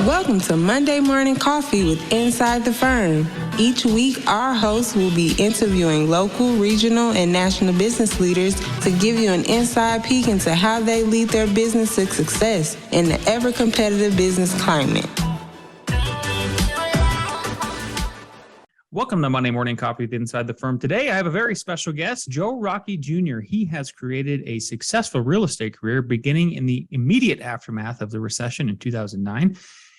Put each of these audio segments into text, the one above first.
Welcome to Monday Morning Coffee with Inside the Firm. Each week, our hosts will be interviewing local, regional, and national business leaders to give you an inside peek into how they lead their business to success in the ever-competitive business climate. Welcome to Monday Morning Coffee with Inside the Firm. Today, I have a very special guest, Rockey Jr. He has created a successful real estate career beginning in the immediate aftermath of the recession in 2009.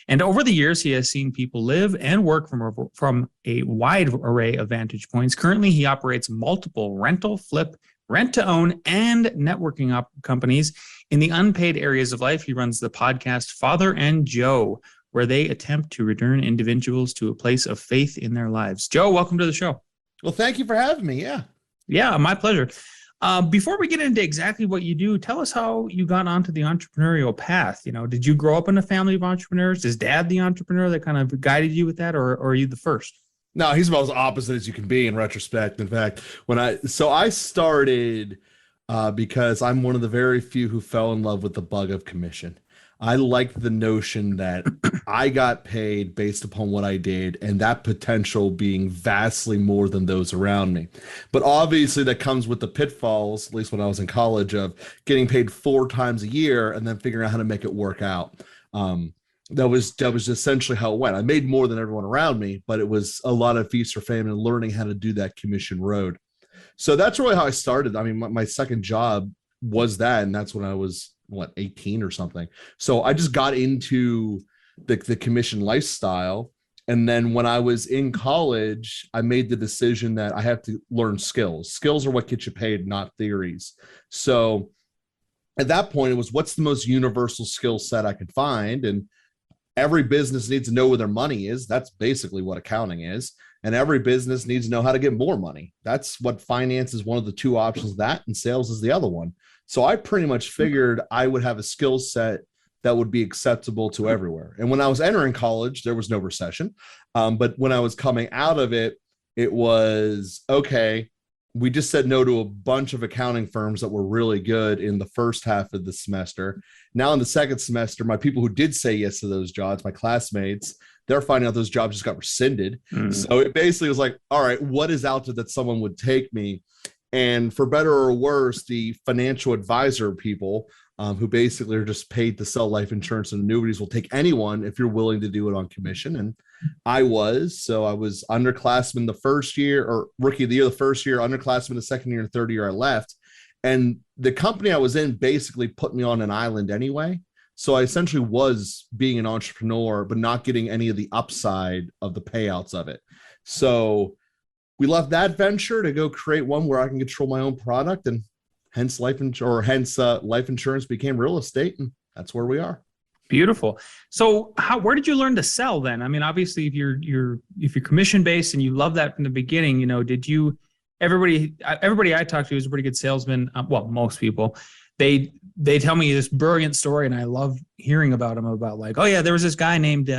And over the years, he has seen people live and work from a wide array of vantage points. Currently, he operates multiple rental, flip, rent-to-own, and networking companies in the unpaid areas of life. He runs the podcast Father and Joe, where they attempt to return individuals to a place of faith in their lives. Joe, welcome to the show. Well, thank you for having me. Yeah, my pleasure. Before we get into exactly what you do, tell us how you got onto the entrepreneurial path. You know, did you grow up in a family of entrepreneurs? Is dad the entrepreneur that kind of guided you with that, or are you the first? No, he's about as opposite as you can be in retrospect. In fact, I started because I'm one of the very few who fell in love with the bug of commission. I liked the notion that I got paid based upon what I did, and that potential being vastly more than those around me. But obviously that comes with the pitfalls, at least when I was in college, of getting paid 4 times a year and then figuring out how to make it work out. That was essentially how it went. I made more than everyone around me, but it was a lot of feast or famine and learning how to do that commission road. So that's really how I started. I mean, my second job was that, and that's when I was 18 or something. So I just got into the commission lifestyle. And then when I was in college, I made the decision that I have to learn skills. Skills are what get you paid, not theories. So at that point, it was, what's the most universal skill set I could find? And every business needs to know where their money is. That's basically what accounting is. And every business needs to know how to get more money. That's what finance is, one of the 2 options, that, and sales is the other one. So I pretty much figured I would have a skill set that would be acceptable to everywhere. And when I was entering college, there was no recession. But when I was coming out of it, it was, okay, we just said no to a bunch of accounting firms that were really good in the first half of the semester. Now in the second semester, my people who did say yes to those jobs, my classmates, they're finding out those jobs just got rescinded. So it basically was like, all right, what is out there that someone would take me? And for better or worse, the financial advisor people who basically are just paid to sell life insurance and annuities will take anyone if you're willing to do it on commission. And I was underclassman the first year, or rookie of the year the first year, underclassman the second year, and third year I left. And the company I was in basically put me on an island anyway. So I essentially was being an entrepreneur, but not getting any of the upside of the payouts of it. So we left that venture to go create one where I can control my own product, and hence life insurance became real estate, and that's where we are. Beautiful. So where did you learn to sell then? I mean, obviously, if you're commission based and you love that from the beginning, you know, everybody I talked to is a pretty good salesman. Well, most people, they tell me this brilliant story, and I love hearing about them, about like, oh yeah, there was this guy named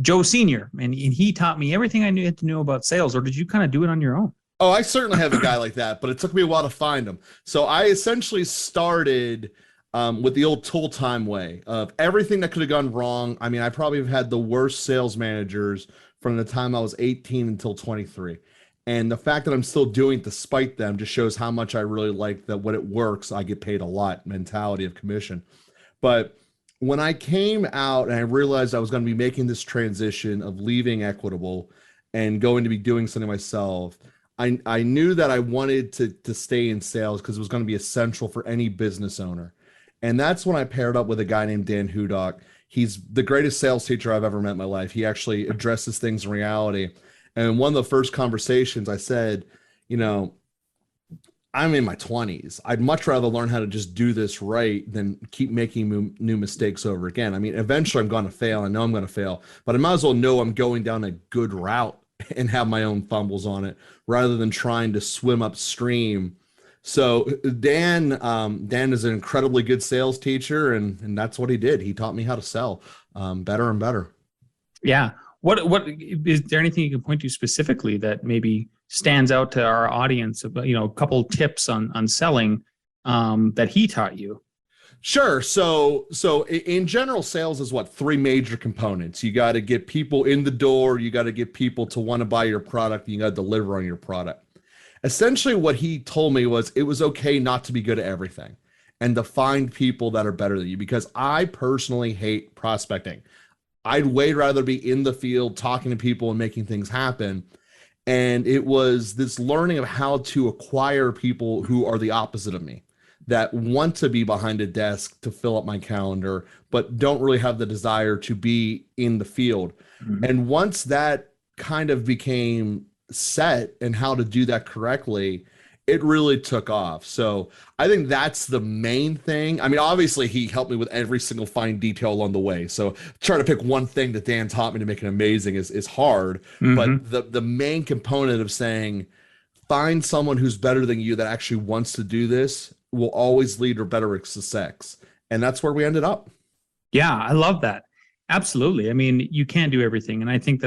Joe Sr. and he taught me everything I had to know about sales. Or did you kind of do it on your own? Oh, I certainly have a guy like that, but it took me a while to find him. So I essentially started with the old tool time way of everything that could have gone wrong. I mean, I probably have had the worst sales managers from the time I was 18 until 23. And the fact that I'm still doing it despite them just shows how much I really like that when it works, I get paid a lot mentality of commission. But when I came out and I realized I was going to be making this transition of leaving Equitable and going to be doing something myself, I knew that I wanted to stay in sales because it was going to be essential for any business owner. And that's when I paired up with a guy named Dan Hudock. He's the greatest sales teacher I've ever met in my life. He actually addresses things in reality. And in one of the first conversations, I said, you know, I'm in my 20s. I'd much rather learn how to just do this right than keep making new mistakes over again. I mean, eventually I'm going to fail. I know I'm going to fail, but I might as well know I'm going down a good route and have my own fumbles on it rather than trying to swim upstream. So Dan is an incredibly good sales teacher, and that's what he did. He taught me how to sell better and better. Yeah. What is there anything you can point to specifically that maybe stands out to our audience about, you know, a couple tips on selling that he taught you? Sure. In general, sales is what, three major components. You got to get people in the door. You got to get people to want to buy your product. You got to deliver on your product. Essentially, what he told me was it was okay not to be good at everything and to find people that are better than you, because I personally hate prospecting. I'd way rather be in the field talking to people and making things happen. And it was this learning of how to acquire people who are the opposite of me, that want to be behind a desk to fill up my calendar, but don't really have the desire to be in the field. Mm-hmm. And once that kind of became set and how to do that correctly, it really took off. So I think that's the main thing. I mean, obviously he helped me with every single fine detail along the way. So trying to pick one thing that Dan taught me to make it amazing is hard. Mm-hmm. But the main component of saying, find someone who's better than you that actually wants to do this will always lead to better success. And that's where we ended up. Yeah, I love that. Absolutely. I mean, you can't do everything. And I think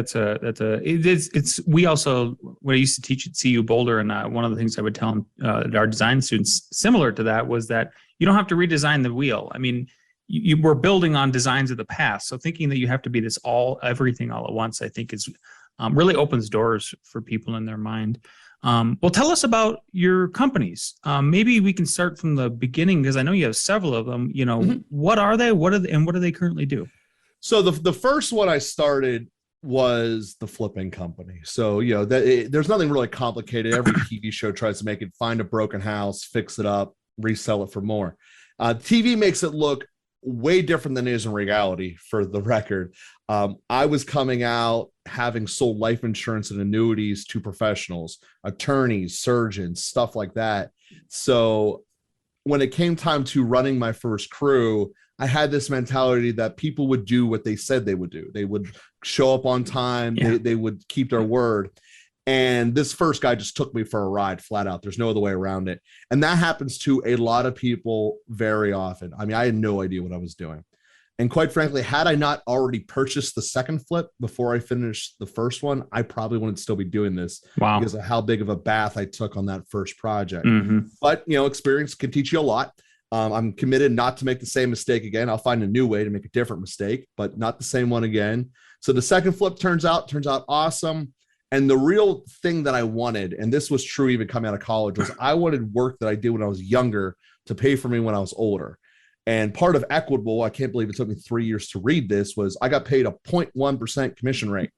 we also, when I used to teach at CU Boulder, and one of the things I would tell our design students similar to that was that you don't have to redesign the wheel. I mean, you were building on designs of the past. So thinking that you have to be everything all at once, I think is really opens doors for people in their mind. Well, tell us about your companies. Maybe we can start from the beginning, because I know you have several of them. Mm-hmm. What are they? What do they currently do? So the first one I started was the flipping company. So, there's nothing really complicated. Every TV show tries to make it, find a broken house, fix it up, resell it for more. TV makes it look way different than it is in reality, for the record. I was coming out having sold life insurance and annuities to professionals, attorneys, surgeons, stuff like that. So when it came time to running my first crew, I had this mentality that people would do what they said they would do. They would show up on time. Yeah. They would keep their word. And this first guy just took me for a ride flat out. There's no other way around it. And that happens to a lot of people very often. I mean, I had no idea what I was doing. And quite frankly, had I not already purchased the second flip before I finished the first one, I probably wouldn't still be doing this. Wow. Because of how big of a bath I took on that first project. Mm-hmm. But, experience can teach you a lot. I'm committed not to make the same mistake again. I'll find a new way to make a different mistake, but not the same one again. So the second flip turns out awesome. And the real thing that I wanted, and this was true even coming out of college, was I wanted work that I did when I was younger to pay for me when I was older. And part of Equitable, I can't believe it took me 3 years to read this, was I got paid a 0.1% commission rate.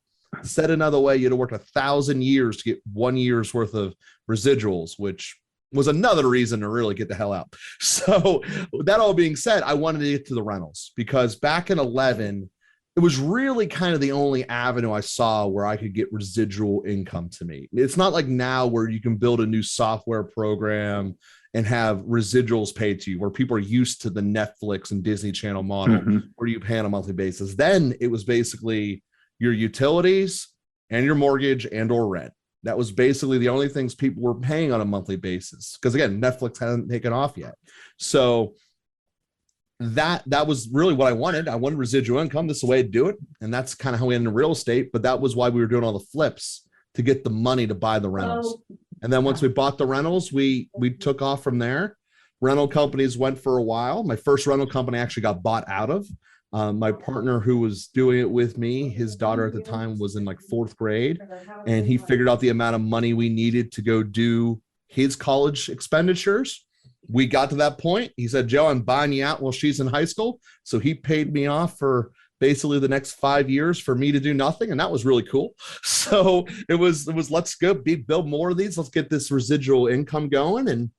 Said another way, you had to work 1,000 years to get 1 year's worth of residuals, which was another reason to really get the hell out. So that all being said, I wanted to get to the rentals, because back in 2011, it was really kind of the only avenue I saw where I could get residual income to me. It's not like now where you can build a new software program and have residuals paid to you, where people are used to the Netflix and Disney Channel model, mm-hmm. where you pay on a monthly basis. Then it was basically your utilities and your mortgage and or rent. That was basically the only things people were paying on a monthly basis. Because again, Netflix hadn't taken off yet. So that was really what I wanted. I wanted residual income. This is the way to do it. And that's kind of how we ended in real estate. But that was why we were doing all the flips, to get the money to buy the rentals. And then once we bought the rentals, we took off from there. Rental companies went for a while. My first rental company actually got bought out of. My partner who was doing it with me, his daughter at the time was in like 4th grade, and he figured out the amount of money we needed to go do his college expenditures. We got to that point. He said, Joe, I'm buying you out while she's in high school. So he paid me off for basically the next 5 years for me to do nothing. And that was really cool. So it was let's go build more of these. Let's get this residual income going. And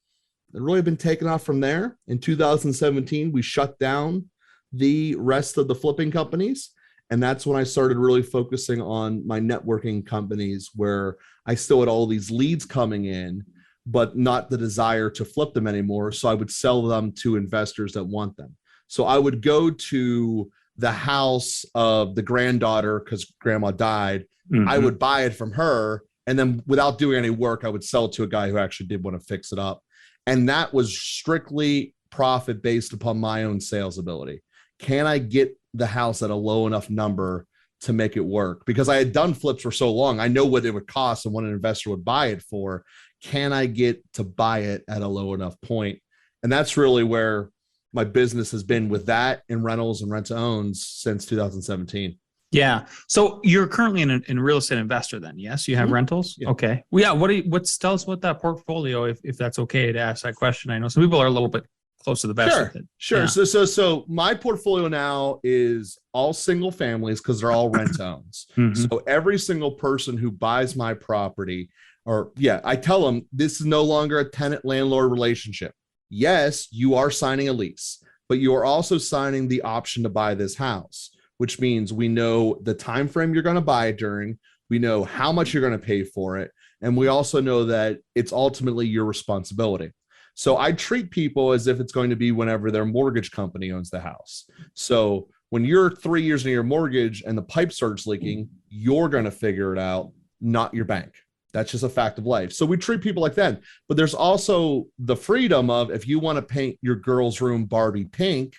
it really been taken off from there. In 2017, we shut down the rest of the flipping companies. And that's when I started really focusing on my networking companies, where I still had all these leads coming in, but not the desire to flip them anymore. So I would sell them to investors that want them. So I would go to the house of the granddaughter because grandma died. Mm-hmm. I would buy it from her. And then without doing any work, I would sell it to a guy who actually did want to fix it up. And that was strictly profit based upon my own sales ability. Can I get the house at a low enough number to make it work? Because I had done flips for so long, I know what it would cost and what an investor would buy it for. Can I get to buy it at a low enough point? And that's really where my business has been with that and rentals and rent to owns since 2017. Yeah. So you're currently in a real estate investor then, yes? You have rentals? Yeah. Okay. Well, yeah. Tell us about that portfolio, if that's okay to ask that question. I know some people are a little bit close to the vest with it. Sure. Yeah. So my portfolio now is all single families because they're all rent to owns. So every single person who buys my property, I tell them this is no longer a tenant landlord relationship. Yes, you are signing a lease, but you are also signing the option to buy this house, which means we know the time frame you're going to buy it during, we know how much you're going to pay for it, and we also know that it's ultimately your responsibility. So I treat people as if it's going to be whenever their mortgage company owns the house. So when you're 3 years into your mortgage and the pipe starts leaking, you're going to figure it out, not your bank. That's just a fact of life. So we treat people like that. But there's also the freedom of, if you want to paint your girl's room Barbie pink,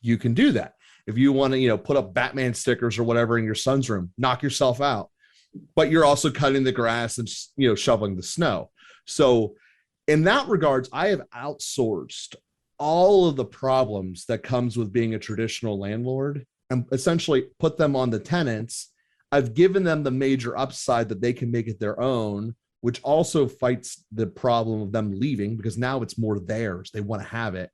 you can do that. If you want to, put up Batman stickers or whatever in your son's room, knock yourself out. But you're also cutting the grass and, shoveling the snow. So in that regards, I have outsourced all of the problems that comes with being a traditional landlord and essentially put them on the tenants. I've given them the major upside that they can make it their own, which also fights the problem of them leaving because now it's more theirs. They want to have it.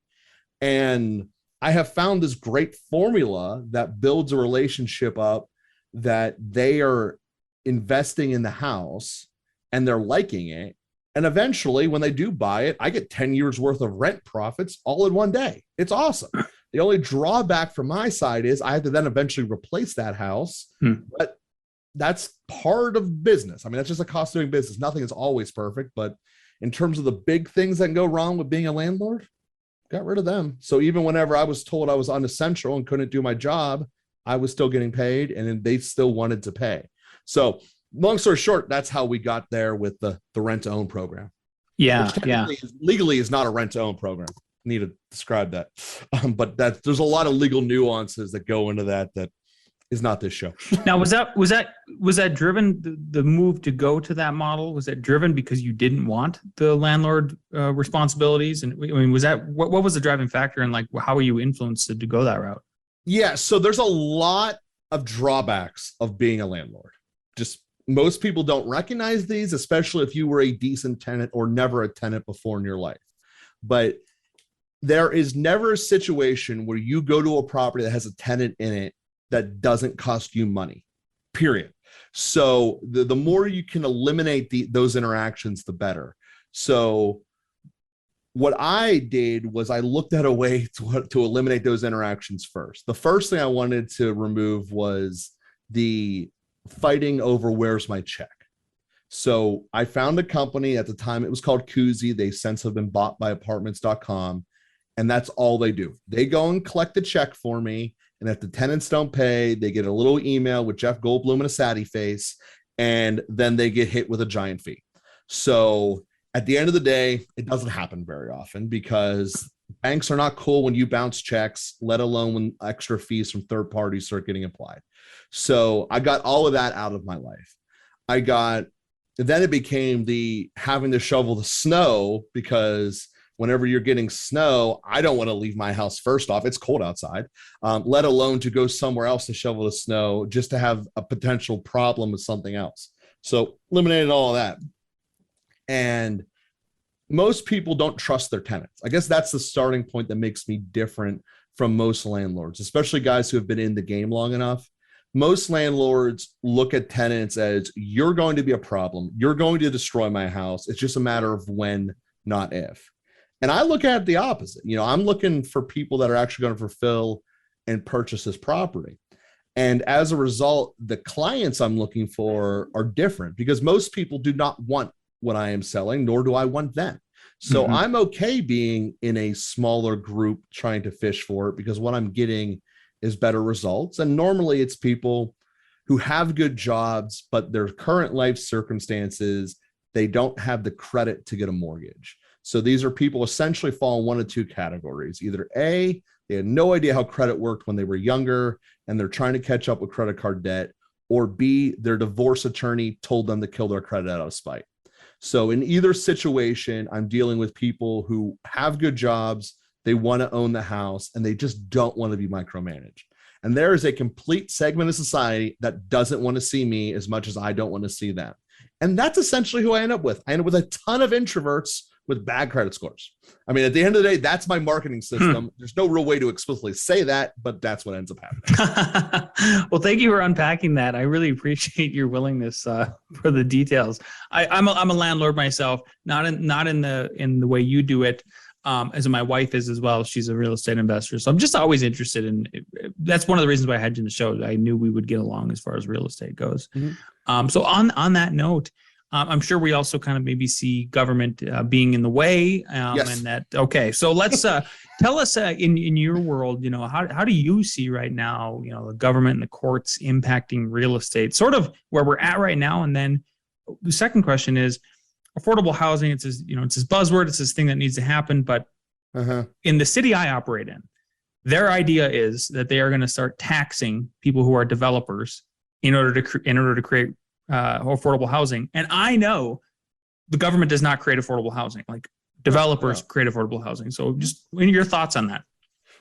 And I have found this great formula that builds a relationship up that they are investing in the house and they're liking it. And eventually, when they do buy it, I get 10 years worth of rent profits all in one day. It's awesome. The only drawback from my side is I have to then eventually replace that house. But that's part of business. I mean, that's just a cost of doing business. Nothing is always perfect. But in terms of the big things that can go wrong with being a landlord, got rid of them. So even whenever I was told I was unessential and couldn't do my job, I was still getting paid and they still wanted to pay. So long story short, that's how we got there with the rent to own program. Yeah. Legally is not a rent to own program. I need to describe that. But there's a lot of legal nuances that go into that is not this show. Now, was that driven, the move to go to that model? Was that driven because you didn't want the landlord responsibilities? And I mean, was that, what was the driving factor, and like, how were you influenced to go that route? Yeah. So there's a lot of drawbacks of being a landlord. Just most people don't recognize these, especially if you were a decent tenant or never a tenant before in your life. But there is never a situation where you go to a property that has a tenant in it that doesn't cost you money, period. So the more you can eliminate those interactions, the better. So what I did was I looked at a way to eliminate those interactions first. The first thing I wanted to remove was the fighting over where's my check. So I found a company at the time, it was called Koozie. They since have been bought by apartments.com. And that's all they do. They go and collect the check for me. And if the tenants don't pay, they get a little email with Jeff Goldblum and a saddie face. And then they get hit with a giant fee. So at the end of the day, it doesn't happen very often because banks are not cool when you bounce checks, let alone when extra fees from third parties start getting applied. So I got all of that out of my life. Then it became the having to shovel the snow because whenever you're getting snow, I don't want to leave my house first off. It's cold outside, let alone to go somewhere else to shovel the snow just to have a potential problem with something else. So eliminated all of that. And most people don't trust their tenants. I guess that's the starting point that makes me different from most landlords, especially guys who have been in the game long enough. Most landlords look at tenants as you're going to be a problem. You're going to destroy my house. It's just a matter of when, not if. And I look at it the opposite. I'm looking for people that are actually going to fulfill and purchase this property. And as a result, the clients I'm looking for are different because most people do not want what I am selling, nor do I want them. So I'm okay being in a smaller group trying to fish for it because what I'm getting is better results. And normally it's people who have good jobs, but their current life circumstances, they don't have the credit to get a mortgage. So these are people essentially fall in one of two categories. Either A, they had no idea how credit worked when they were younger and they're trying to catch up with credit card debt, or B, their divorce attorney told them to kill their credit out of spite. So in either situation, I'm dealing with people who have good jobs, They want to own the house, and they just don't want to be micromanaged. And there is a complete segment of society that doesn't want to see me as much as I don't want to see them. And that's essentially who I end up with. I end up with a ton of introverts with bad credit scores. I mean, at the end of the day, that's my marketing system. There's no real way to explicitly say that, but that's what ends up happening. Well, thank you for unpacking that. I really appreciate your willingness for the details. I'm a landlord myself, not in the way you do it, as my wife is as well. She's a real estate investor, so I'm just always interested in. That's one of the reasons why I had you in the show. I knew we would get along as far as real estate goes. Mm-hmm. So on that note. I'm sure we also kind of maybe see government being in the way, yes. And that. Okay, so let's tell us in your world, how do you see right now, the government and the courts impacting real estate, sort of where we're at right now, and then the second question is affordable housing. It's this buzzword. It's this thing that needs to happen, but in the city I operate in, their idea is that they are going to start taxing people who are developers in order to create affordable housing. And I know the government does not create affordable housing, like developers create affordable housing. So just your thoughts on that.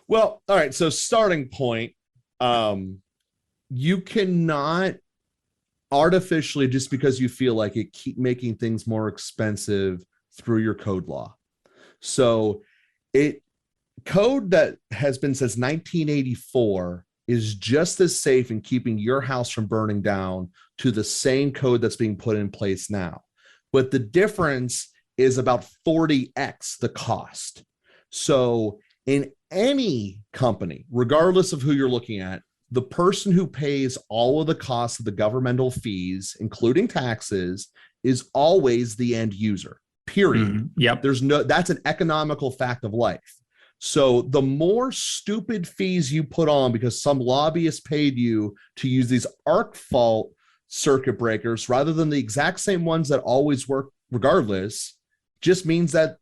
Well, all right. So starting point, you cannot artificially, just because you feel like it, keep making things more expensive through your code law. So code that has been since 1984 is just as safe in keeping your house from burning down to the same code that's being put in place now. But the difference is about 40x the cost. So in any company, regardless of who you're looking at, the person who pays all of the costs of the governmental fees, including taxes, is always the end user, period. Mm-hmm. Yep. That's an economical fact of life. So the more stupid fees you put on because some lobbyist paid you to use these arc fault circuit breakers rather than the exact same ones that always work regardless, just means that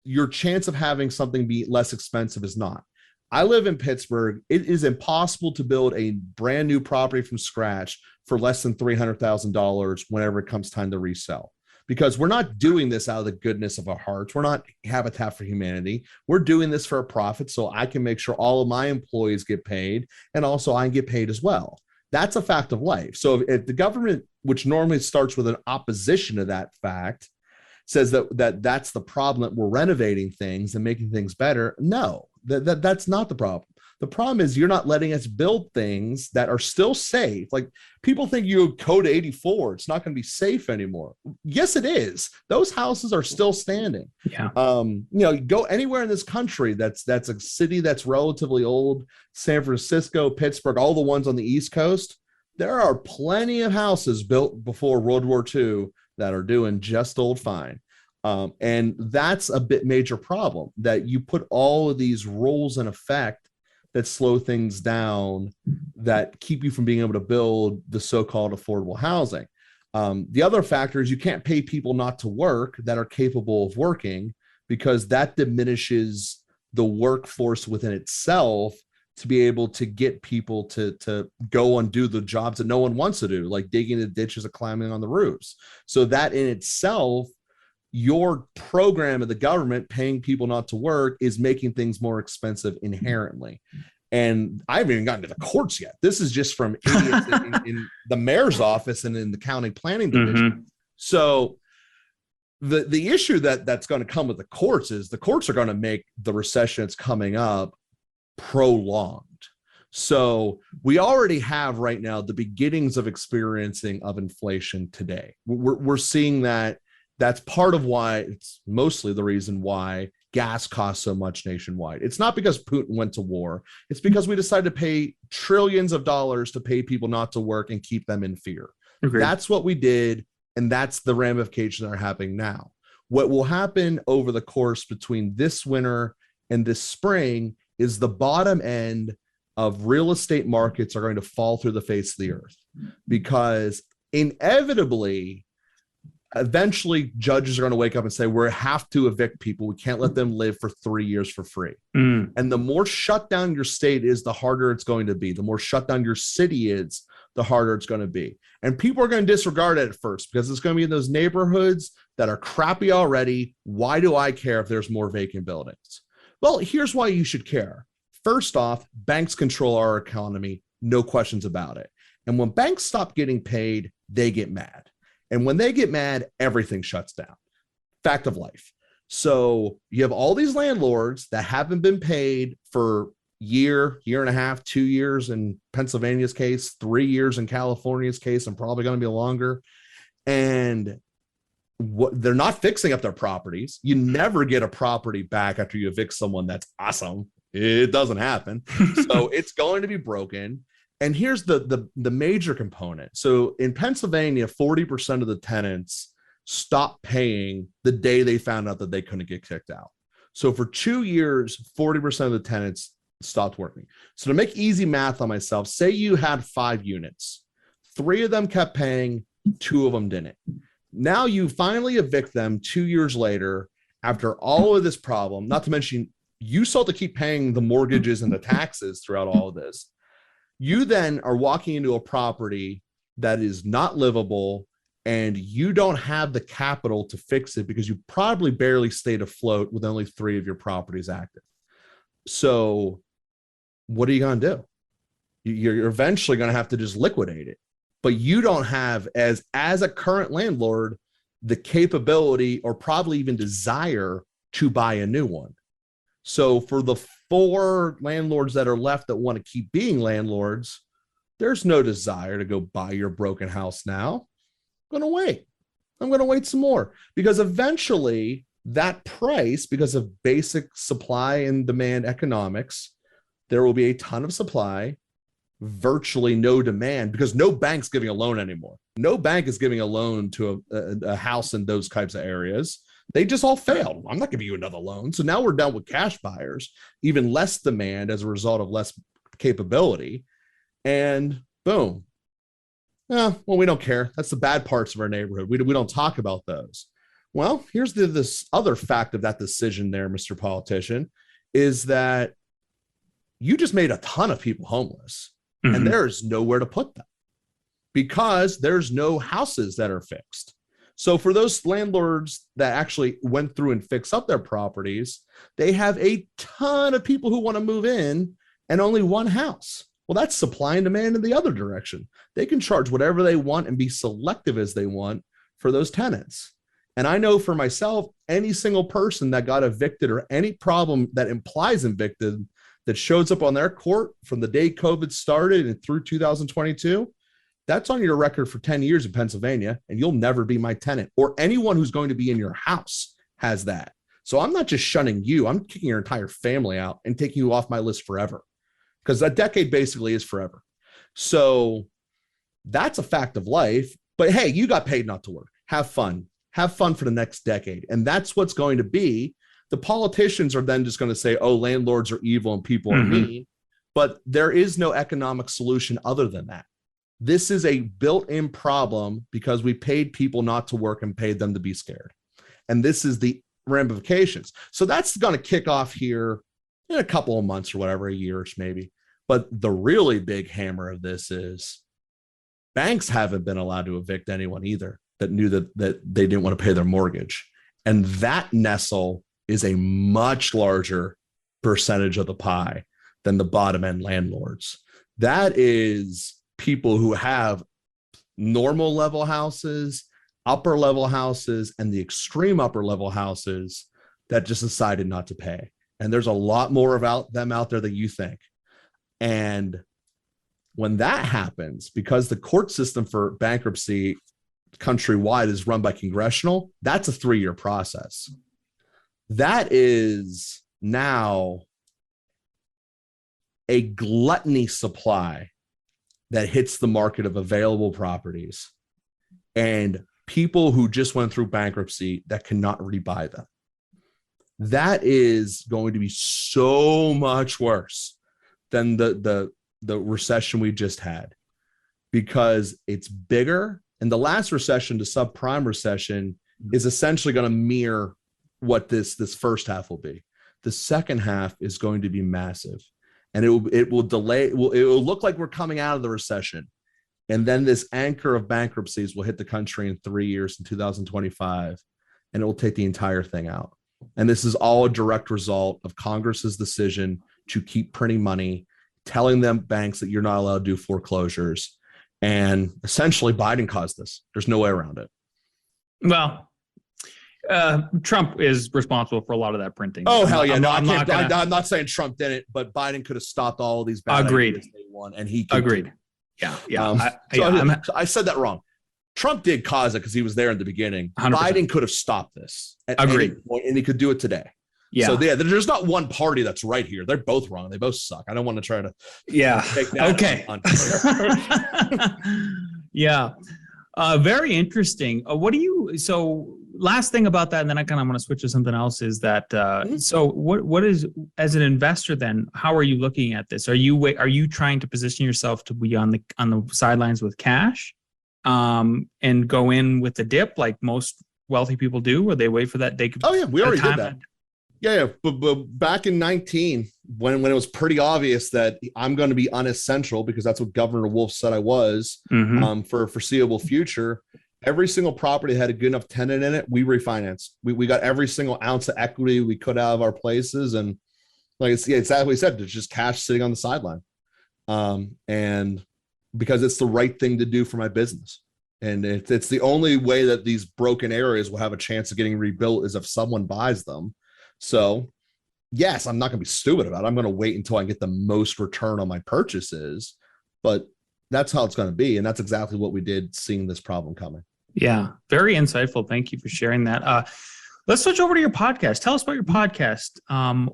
your chance of having something be less expensive is not. I live in Pittsburgh. It is impossible to build a brand new property from scratch for less than $300,000 whenever it comes time to resell. Because we're not doing this out of the goodness of our hearts. We're not Habitat for Humanity. We're doing this for a profit so I can make sure all of my employees get paid and also I get paid as well. That's a fact of life. So if the government, which normally starts with an opposition to that fact, says that's the problem, that we're renovating things and making things better, no, that's not the problem. The problem is you're not letting us build things that are still safe. Like people think you code 84, it's not going to be safe anymore. Yes, it is. Those houses are still standing. Yeah. Go anywhere in this country that's a city that's relatively old, San Francisco, Pittsburgh, all the ones on the East Coast. There are plenty of houses built before World War II that are doing just old fine. And that's a bit major problem, that you put all of these rules in effect that slow things down, that keep you from being able to build the so-called affordable housing. The other factor is you can't pay people not to work that are capable of working, because that diminishes the workforce within itself to be able to get people to go and do the jobs that no one wants to do, like digging the ditches or climbing on the roofs. So that in itself, your program of the government paying people not to work is making things more expensive inherently. And I haven't even gotten to the courts yet. This is just from idiots in the mayor's office and in the county planning division. Mm-hmm. So the issue that's going to come with the courts is the courts are going to make the recession that's coming up prolonged. So we already have right now the beginnings of experiencing of inflation today. We're seeing that. That's part of why, it's mostly the reason why gas costs so much nationwide. It's not because Putin went to war. It's because we decided to pay trillions of dollars to pay people not to work and keep them in fear. Agreed. That's what we did. And that's the ramifications that are happening now. What will happen over the course between this winter and this spring is the bottom end of real estate markets are going to fall through the face of the earth, because inevitably, eventually judges are going to wake up and say, we have to evict people. We can't let them live for 3 years for free. Mm. And the more shut down your state is, the harder it's going to be. The more shut down your city is, the harder it's going to be. And people are going to disregard it at first, because it's going to be in those neighborhoods that are crappy already. Why do I care if there's more vacant buildings? Well, here's why you should care. First off, banks control our economy, no questions about it. And when banks stop getting paid, they get mad. And when they get mad, everything shuts down. Fact of life. So you have all these landlords that haven't been paid for year and a half, 2 years in Pennsylvania's case, 3 years in California's case, and probably going to be longer. And they're not fixing up their properties. You never get a property back after you evict someone. That's awesome. It doesn't happen. So it's going to be broken. And here's the major component. So in Pennsylvania, 40% of the tenants stopped paying the day they found out that they couldn't get kicked out. So for 2 years, 40% of the tenants stopped working. So to make easy math on myself, say you had 5 units, 3 of them kept paying, 2 of them didn't. Now you finally evict them 2 years later after all of this problem, not to mention you still have to keep paying the mortgages and the taxes throughout all of this. You then are walking into a property that is not livable and you don't have the capital to fix it because you probably barely stayed afloat with only 3 of your properties active. So what are you going to do? You're eventually going to have to just liquidate it. But you don't have, as a current landlord, the capability or probably even desire to buy a new one. So for the 4 landlords that are left that want to keep being landlords, there's no desire to go buy your broken house now. I'm going to wait. I'm going to wait some more because eventually that price, because of basic supply and demand economics, there will be a ton of supply, virtually no demand because no bank's giving a loan anymore. No bank is giving a loan to a house in those types of areas. They just all failed. I'm not giving you another loan. So now we're down with cash buyers, even less demand as a result of less capability. And boom. Well, we don't care. That's the bad parts of our neighborhood. We don't talk about those. Well, here's this other fact of that decision there, Mr. Politician, is that you just made a ton of people homeless. Mm-hmm. And there's nowhere to put them because there's no houses that are fixed. So for those landlords that actually went through and fixed up their properties, they have a ton of people who want to move in and only one house. Well, that's supply and demand in the other direction. They can charge whatever they want and be selective as they want for those tenants. And I know for myself, any single person that got evicted or any problem that implies evicted that shows up on their court from the day COVID started and through 2022, that's on your record for 10 years in Pennsylvania, and you'll never be my tenant. Or anyone who's going to be in your house has that. So I'm not just shunning you. I'm kicking your entire family out and taking you off my list forever because a decade basically is forever. So that's a fact of life. But hey, you got paid not to work. Have fun. Have fun for the next decade. And that's what's going to be. The politicians are then just going to say, oh, landlords are evil and people are mean. But there is no economic solution other than that. This is a built-in problem because we paid people not to work and paid them to be scared. And this is the ramifications. So that's going to kick off here in a couple of months or whatever, a year-ish maybe. But the really big hammer of this is banks haven't been allowed to evict anyone either that knew that they didn't want to pay their mortgage. And that nestle is a much larger percentage of the pie than the bottom end landlords. That is people who have normal level houses, upper level houses, and the extreme upper level houses that just decided not to pay. And there's a lot more of them out there than you think. And when that happens, because the court system for bankruptcy countrywide is run by congressional, that's a 3-year process. That is now a gluttony supply that hits the market of available properties and people who just went through bankruptcy that cannot rebuy them. That is going to be so much worse than the recession we just had because it's bigger. And the last recession, the subprime recession, is essentially going to mirror what this first half will be. The second half is going to be massive. And it will delay. It will look like we're coming out of the recession, and then this anchor of bankruptcies will hit the country in 3 years in 2025, and it will take the entire thing out. And this is all a direct result of Congress's decision to keep printing money, telling them banks that you're not allowed to do foreclosures. And essentially Biden caused this. There's no way around it. Well, Trump is responsible for a lot of that printing. Oh, hell yeah. I'm not saying Trump did it, but Biden could have stopped all of these bad Agreed. ideas they won, and he Agreed. Yeah. I said that wrong. Trump did cause it because he was there in the beginning. 100%. Biden could have stopped this at Agreed. any point, and he could do it today. Yeah. So there's not one party that's right here. They're both wrong. They both suck. I don't want to try to make that okay. Yeah. Very interesting. So last thing about that, and then I kind of want to switch to something else, is that, so what is, as an investor then, how are you looking at this? Are you trying to position yourself to be on the sidelines with cash, and go in with the dip like most wealthy people do, where they wait for that? We already did that. Yeah. But back in 19, when it was pretty obvious that I'm going to be unessential, because that's what Governor Wolf said I was, for a foreseeable future, every single property had a good enough tenant in it. We refinanced. We got every single ounce of equity we could out of our places. And like it's exactly what he said, there's just cash sitting on the sideline. And because it's the right thing to do for my business. And it's the only way that these broken areas will have a chance of getting rebuilt is if someone buys them. So yes, I'm not going to be stupid about it. I'm going to wait until I get the most return on my purchases, but that's how it's going to be. And that's exactly what we did seeing this problem coming. Yeah. Very insightful. Thank you for sharing that. Let's switch over to your podcast. Tell us about your podcast.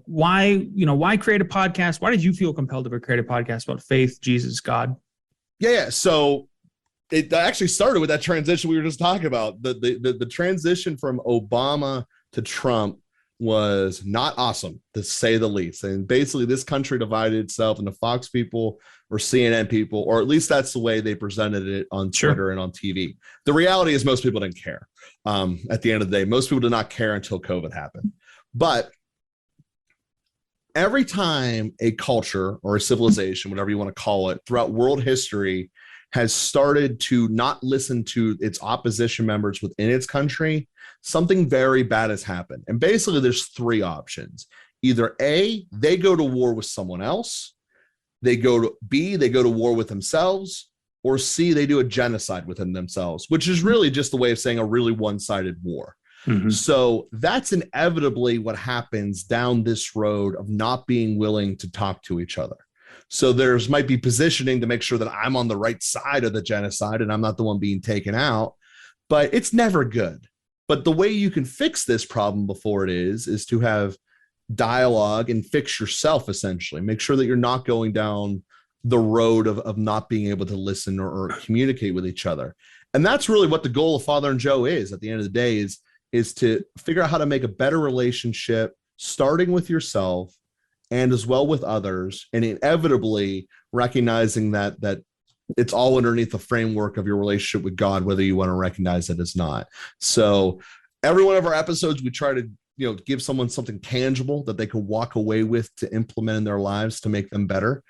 Why create a podcast? Why did you feel compelled to create a podcast about faith, Jesus, God? Yeah. So it actually started with that transition we were just talking about. The transition from Obama to Trump was not awesome, to say the least. And basically this country divided itself into Fox people or CNN people, or at least that's the way they presented it on Twitter and on TV. The reality is most people didn't care. At the end of the day, most people did not care until COVID happened. But every time a culture or a civilization, whatever you want to call it, throughout world history has started to not listen to its opposition members within its country, something very bad has happened. And basically there's three options. Either A, they go to war with someone else, they go to war with themselves, or C, they do a genocide within themselves, which is really just the way of saying a really one-sided war. So that's inevitably what happens down this road of not being willing to talk to each other. So there's might be positioning to make sure that I'm on the right side of the genocide and I'm not the one being taken out, but it's never good. But the way you can fix this problem before it is to have dialogue and fix yourself, essentially. Make sure that you're not going down the road of not being able to listen or communicate with each other. And that's really what the goal of Father and Joe is at the end of the day, is to figure out how to make a better relationship, starting with yourself and as well with others, and inevitably recognizing that it's all underneath the framework of your relationship with God, whether you want to recognize it as not. So every one of our episodes, we try to give someone something tangible that they can walk away with to implement in their lives to make them better.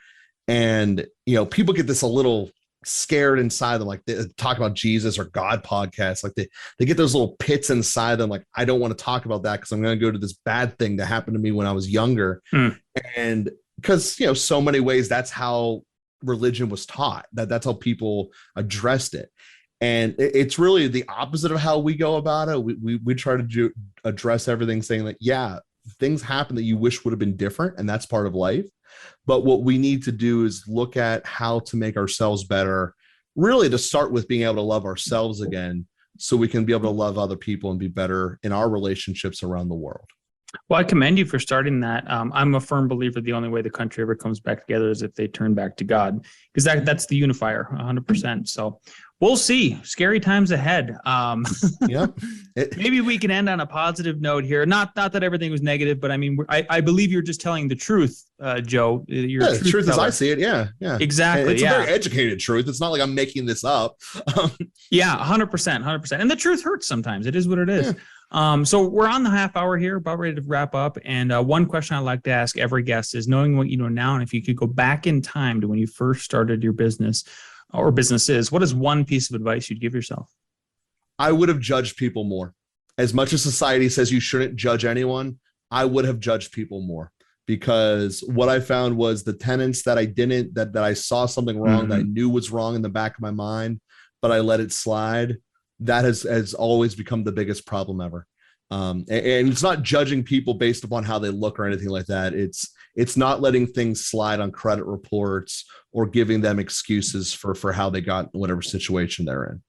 And people get this a little scared inside them, like they talk about Jesus or God podcasts, like they get those little pits inside them, like I don't want to talk about that because I'm going to go to this bad thing that happened to me when I was younger. And because so many ways that's how religion was taught, that's how people addressed it. And it's really the opposite of how we go about it. We try to address everything saying that, yeah, things happen that you wish would have been different, and that's part of life. But what we need to do is look at how to make ourselves better, really to start with being able to love ourselves again, so we can be able to love other people and be better in our relationships around the world. Well, I commend you for starting that. I'm a firm believer the only way the country ever comes back together is if they turn back to God, because that's the unifier, 100%. So we'll see. Scary times ahead. Maybe we can end on a positive note here. Not that everything was negative, but I mean, I believe you're just telling the truth, Joe. You're the truth as I see it. Yeah. Exactly. And it's a very educated truth. It's not like I'm making this up. 100%. And the truth hurts sometimes. It is what it is. Yeah. So we're on the half hour here, about ready to wrap up. And one question I like to ask every guest is, knowing what you know now, and if you could go back in time to when you first started your business or businesses, what is one piece of advice you'd give yourself? I would have judged people more. as much as society says you shouldn't judge anyone, I would have judged people more, because what I found was the tenants that that I saw something wrong, that I knew was wrong in the back of my mind, but I let it slide. That has always become the biggest problem ever. And it's not judging people based upon how they look or anything like that. It's not letting things slide on credit reports or giving them excuses for how they got in whatever situation they're in.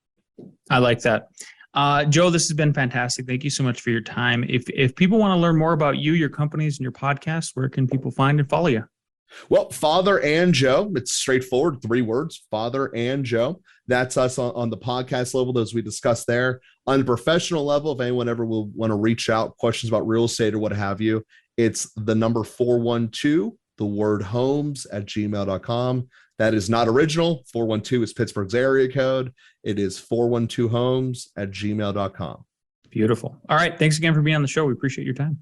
I like that. Joe, this has been fantastic. Thank you so much for your time. If people want to learn more about you, your companies, and your podcast, where can people find and follow you? Well, Father and Joe, it's straightforward, 3 words, Father and Joe. That's us on the podcast level, as we discussed there. On the professional level, if anyone ever will want to reach out, questions about real estate or what have you, it's the number 412, the word homes @gmail.com. That is not original. 412 is Pittsburgh's area code. It is 412homes @gmail.com. Beautiful. All right. Thanks again for being on the show. We appreciate your time.